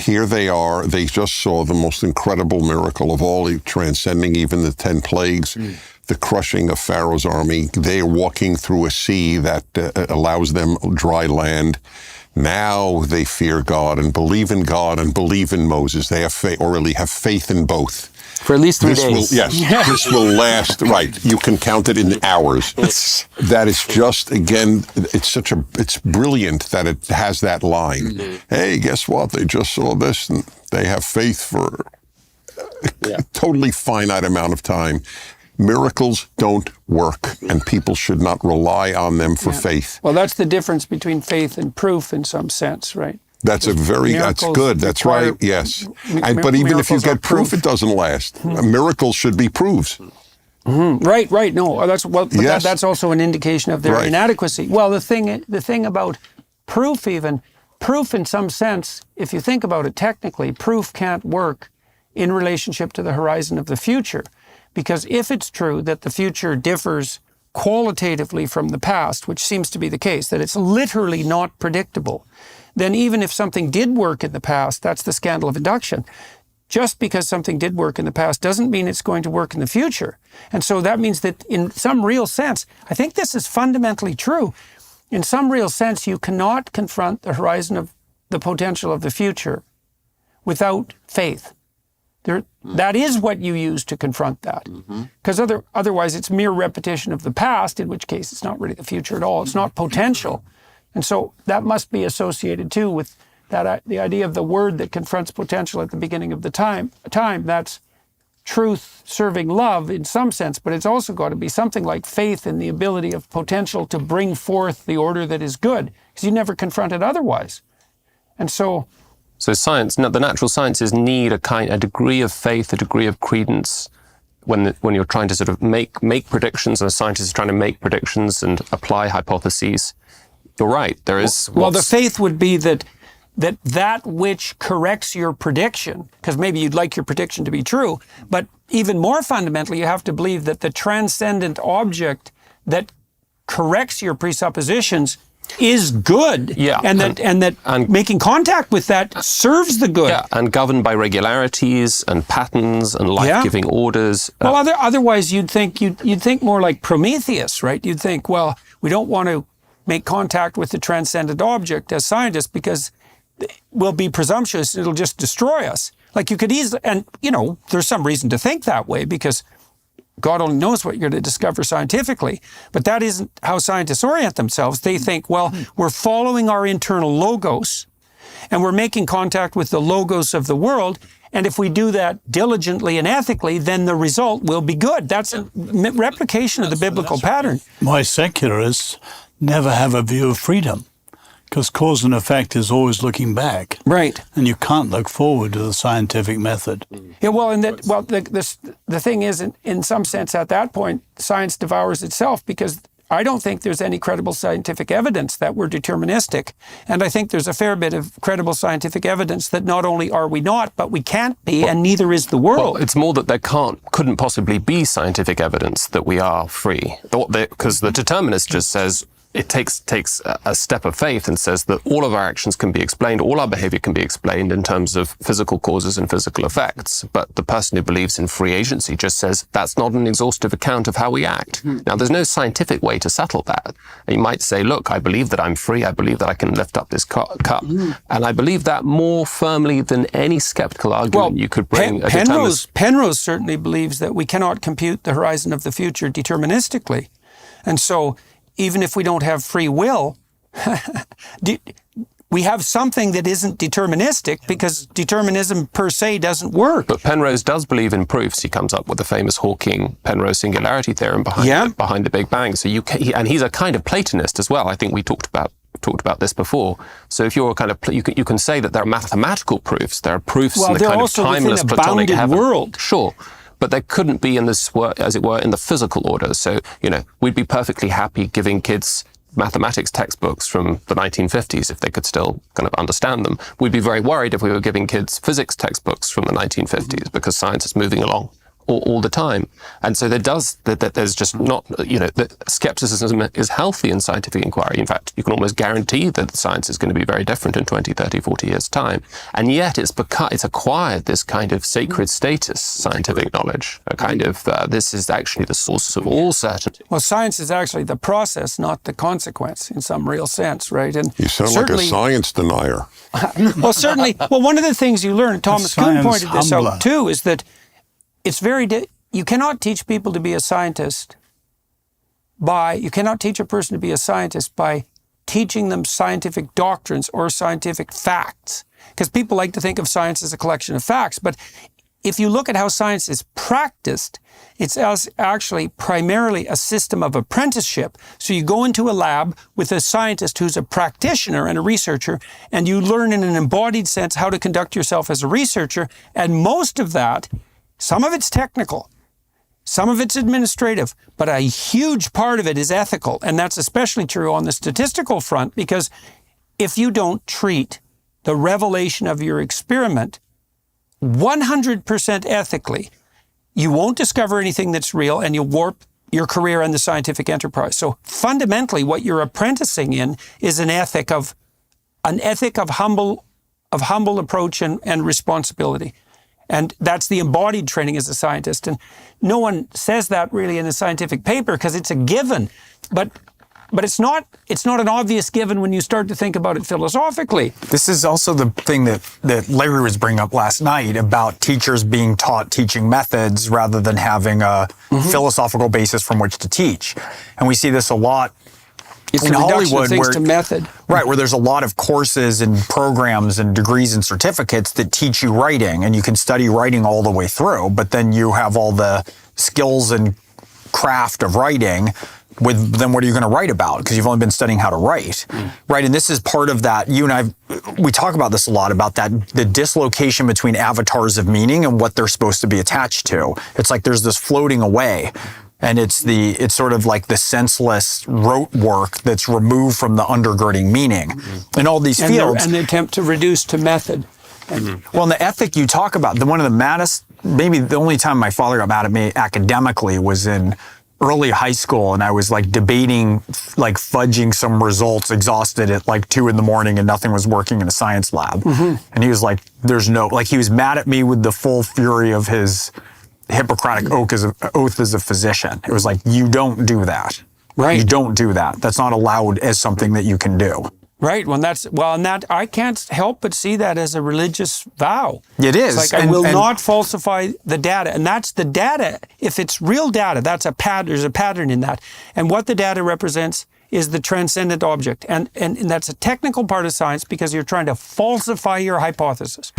here they are. They just saw the most incredible miracle of all, transcending even the 10 plagues, the crushing of Pharaoh's army. They are walking through a sea that allows them dry land. Now they fear God and believe in God and believe in Moses. They have faith, or really have faith in both. For at least 3 days. This will last, right. You can count it in hours. That is just, again, it's brilliant that it has that line. Hey, guess what? They just saw this and they have faith for a totally finite amount of time. Miracles don't work, and people should not rely on them for faith. Well, that's the difference between faith and proof in some sense, right? That's good. That's right. Yes. But even if you get proof, it doesn't last. Miracles should be proofs. Right. No, that's also an indication of their inadequacy. Well, the thing about proof in some sense, if you think about it technically, proof can't work in relationship to the horizon of the future. Because if it's true that the future differs qualitatively from the past, which seems to be the case, that it's literally not predictable, then even if something did work in the past, that's the scandal of induction. Just because something did work in the past doesn't mean it's going to work in the future. And so that means that in some real sense, I think this is fundamentally true. In some real sense, you cannot confront the horizon of the potential of the future without faith. That is what you use to confront that. Because otherwise it's mere repetition of the past, in which case it's not really the future at all. It's not potential. And so that must be associated too with that the idea of the word that confronts potential at the beginning of the time. That's truth serving love in some sense, but it's also got to be something like faith in the ability of potential to bring forth the order that is good, because you never confront it otherwise. And so science, the natural sciences need a degree of faith, a degree of credence when you're trying to sort of make predictions, and a scientist is trying to make predictions and apply hypotheses. You're right. There is. Well, the faith would be that which corrects your prediction, because maybe you'd like your prediction to be true, but even more fundamentally, you have to believe that the transcendent object that corrects your presuppositions is good, and that making contact with that serves the good. Yeah, and governed by regularities and patterns and life-giving orders. Well, otherwise you'd think more like Prometheus, right? You'd think, well, we don't want to make contact with the transcendent object as scientists because we'll be presumptuous and it'll just destroy us. Like you could easily, and there's some reason to think that way because God only knows what you're going to discover scientifically, but that isn't how scientists orient themselves. They think, well, we're following our internal logos and we're making contact with the logos of the world. And if we do that diligently and ethically, then the result will be good. That's a replication of the biblical pattern. Why secularists never have a view of freedom, because cause and effect is always looking back. Right. And you can't look forward to the scientific method. Yeah, well, the thing is, in some sense, at that point, science devours itself, because I don't think there's any credible scientific evidence that we're deterministic. And I think there's a fair bit of credible scientific evidence that not only are we not, but we can't be, and neither is the world. Well, it's more that there couldn't possibly be scientific evidence that we are free. Because the determinist just says, it takes a step of faith and says that all of our actions can be explained, all our behavior can be explained in terms of physical causes and physical effects. But the person who believes in free agency just says that's not an exhaustive account of how we act. Now, there's no scientific way to settle that. You might say, look, I believe that I'm free. I believe that I can lift up this cup. And I believe that more firmly than any skeptical argument you could bring. Penrose certainly believes that we cannot compute the horizon of the future deterministically. And so even if we don't have free will, we have something that isn't deterministic, because determinism per se doesn't work. But Penrose does believe in proofs. He comes up with the famous Hawking-Penrose singularity theorem behind the Big Bang. So and he's a kind of Platonist as well. I think we talked about this before. So if you're you can say that there are mathematical proofs. There are proofs in the kind of timeless Platonic heaven. World. Sure. But there couldn't be in this, as it were, in the physical order. So, we'd be perfectly happy giving kids mathematics textbooks from the 1950s if they could still kind of understand them. We'd be very worried if we were giving kids physics textbooks from the 1950s because science is moving along all the time. And so there's just not, that skepticism is healthy in scientific inquiry. In fact, you can almost guarantee that science is going to be very different in 20, 30, 40 years' time. And yet it's acquired this kind of sacred status, scientific knowledge, a kind of, this is actually the source of all certainty. Well, science is actually the process, not the consequence in some real sense, right? And you sound like a science denier. Well, certainly. Well, one of the things you learn, Thomas Kuhn pointed this out too, is that it's you cannot teach people to be a scientist you cannot teach a person to be a scientist by teaching them scientific doctrines or scientific facts. Because people like to think of science as a collection of facts, but if you look at how science is practiced, it's actually primarily a system of apprenticeship. So you go into a lab with a scientist who's a practitioner and a researcher, and you learn in an embodied sense how to conduct yourself as a researcher. And most of that, some of it's technical, some of it's administrative, but a huge part of it is ethical. And that's especially true on the statistical front, because if you don't treat the revelation of your experiment 100% ethically, you won't discover anything that's real, and you'll warp your career in the scientific enterprise. So fundamentally, what you're apprenticing in is an ethic of humble approach and responsibility. And that's the embodied training as a scientist. And no one says that really in a scientific paper because it's a given. But it's not an obvious given when you start to think about it philosophically. This is also the thing that Larry was bringing up last night about teachers being taught teaching methods rather than having a philosophical basis from which to teach. And we see this a lot in Hollywood, to method. Right, where there's a lot of courses and programs and degrees and certificates that teach you writing, and you can study writing all the way through, but then you have all the skills and craft of writing. Then what are you going to write about? Because you've only been studying how to write, right? And this is part of that. You and we talk about this a lot, about the dislocation between avatars of meaning and what they're supposed to be attached to. It's like there's this floating away. And it's sort of like the senseless rote work that's removed from the undergirding meaning in all these fields. And the attempt to reduce to method. Well, in the ethic you talk about, one of the maddest, maybe the only time my father got mad at me academically was in early high school, and I was like debating, like fudging some results, exhausted at like 2 a.m, and nothing was working in a science lab. And he was like, he was mad at me with the full fury of his Hippocratic oath as a physician. It was like, you don't do that. Right. You don't do that. That's not allowed as something that you can do. Right. And that I can't help but see that as a religious vow. It is. It's like, I will not falsify the data. And that's the data. If it's real data, there's a pattern in that. And what the data represents is the transcendent object. And that's a technical part of science because you're trying to falsify your hypothesis.